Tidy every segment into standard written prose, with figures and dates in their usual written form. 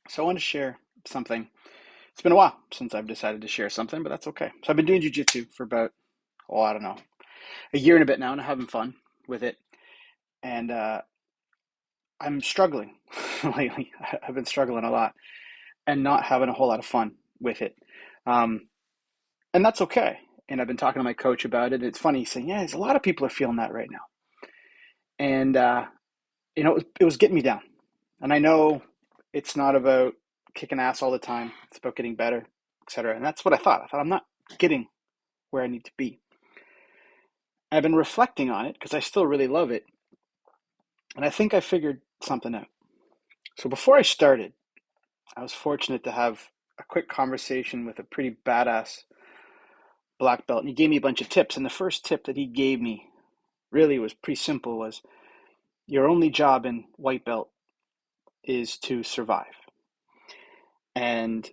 So I want to share something. It's been a while since I've decided to share something, but that's okay. So I've been doing jiu-jitsu for about, I don't know, a year and a bit now, and I'm having fun with it. And I'm struggling lately. I've been struggling a lot and not having a whole lot of fun with it. Um, and that's okay. And I've been talking to my coach about it. It's funny, he's saying, yeah, there's a lot of people are feeling that right now. And, it was getting me down. And I know it's not about kicking ass all the time. It's about getting better, etc. And that's what I thought. I thought I'm not getting where I need to be. I've been reflecting on it because I still really love it. And I think I figured something out. So before I started, I was fortunate to have a quick conversation with a pretty badass black belt. And he gave me a bunch of tips. And the first tip that he gave me really was pretty simple was your only job in white belt is to survive. And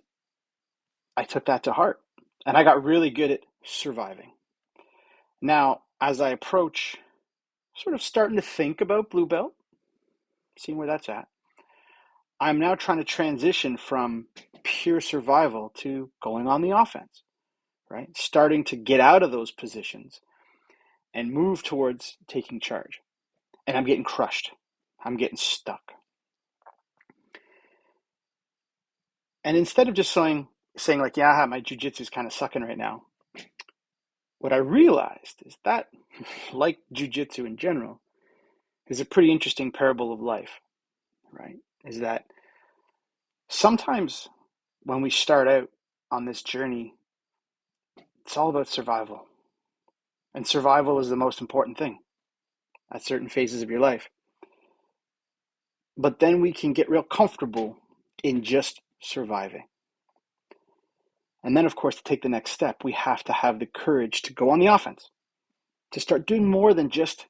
I took that to heart. And I got really good at surviving. Now, as I approach sort of starting to think about blue belt, seeing where that's at, I'm now trying to transition from pure survival to going on the offense, right? Starting to get out of those positions and move towards taking charge. And I'm getting crushed. I'm getting stuck. And instead of just saying like, yeah, my jiu-jitsu is kind of sucking right now, what I realized is that, like jiu-jitsu in general, is a pretty interesting parable of life, right? Is that sometimes when we start out on this journey, it's all about survival. And survival is the most important thing at certain phases of your life. But then we can get real comfortable in just surviving. And then, of course, to take the next step, we have to have the courage to go on the offense, to start doing more than just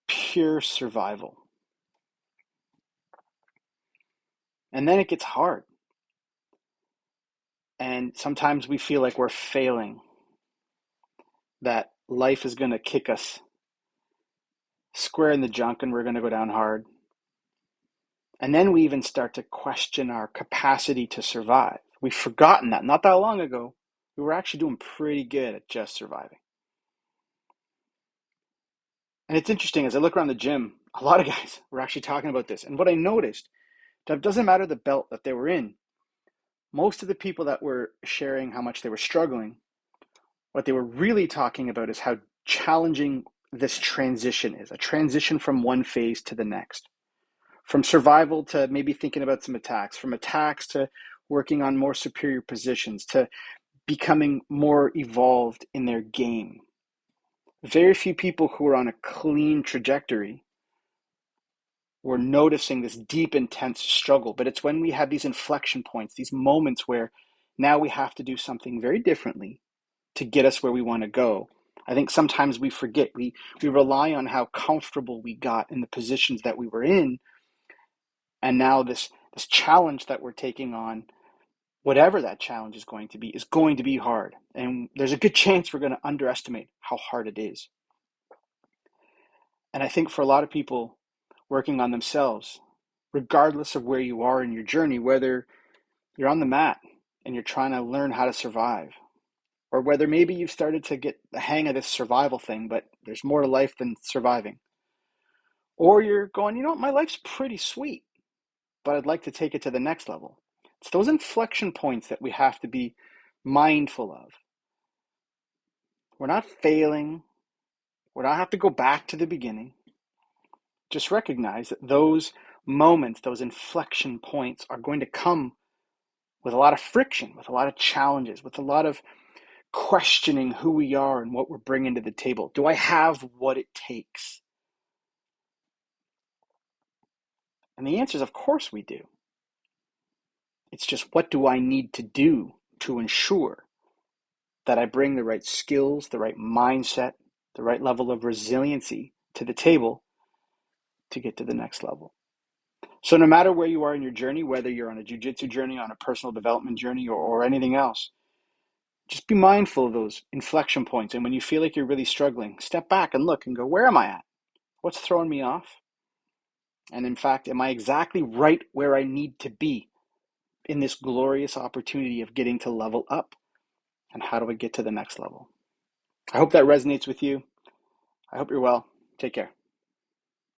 pure survival. And then it gets hard. And sometimes we feel like we're failing, that life is going to kick us square in the junk and we're going to go down hard. And then we even start to question our capacity to survive. We've forgotten that not that long ago, we were actually doing pretty good at just surviving. And it's interesting, as I look around the gym, a lot of guys were actually talking about this. And what I noticed, it doesn't matter the belt that they were in, most of the people that were sharing how much they were struggling, what they were really talking about is how challenging this transition is, a transition from one phase to the next. From survival to maybe thinking about some attacks, from attacks to working on more superior positions, to becoming more evolved in their game. Very few people who are on a clean trajectory were noticing this deep, intense struggle. But it's when we have these inflection points, these moments where now we have to do something very differently to get us where we want to go. I think sometimes we forget. We rely on how comfortable we got in the positions that we were in. And now this challenge that we're taking on, whatever that challenge is going to be hard. And there's a good chance we're going to underestimate how hard it is. And I think for a lot of people working on themselves, regardless of where you are in your journey, whether you're on the mat and you're trying to learn how to survive, or whether maybe you've started to get the hang of this survival thing, but there's more to life than surviving, or you're going, you know what, my life's pretty sweet, but I'd like to take it to the next level. It's those inflection points that we have to be mindful of. We're not failing. We don't have to go back to the beginning. Just recognize that those moments, those inflection points are going to come with a lot of friction, with a lot of challenges, with a lot of questioning who we are and what we're bringing to the table. Do I have what it takes? And the answer is, of course we do. It's just, what do I need to do to ensure that I bring the right skills, the right mindset, the right level of resiliency to the table to get to the next level? So no matter where you are in your journey, whether you're on a jiu-jitsu journey, on a personal development journey, or anything else, just be mindful of those inflection points. And when you feel like you're really struggling, step back and look and go, where am I at? What's throwing me off? And in fact, am I exactly right where I need to be in this glorious opportunity of getting to level up. And how do I get to the next level? I hope that resonates with you. I hope you're well. Take care.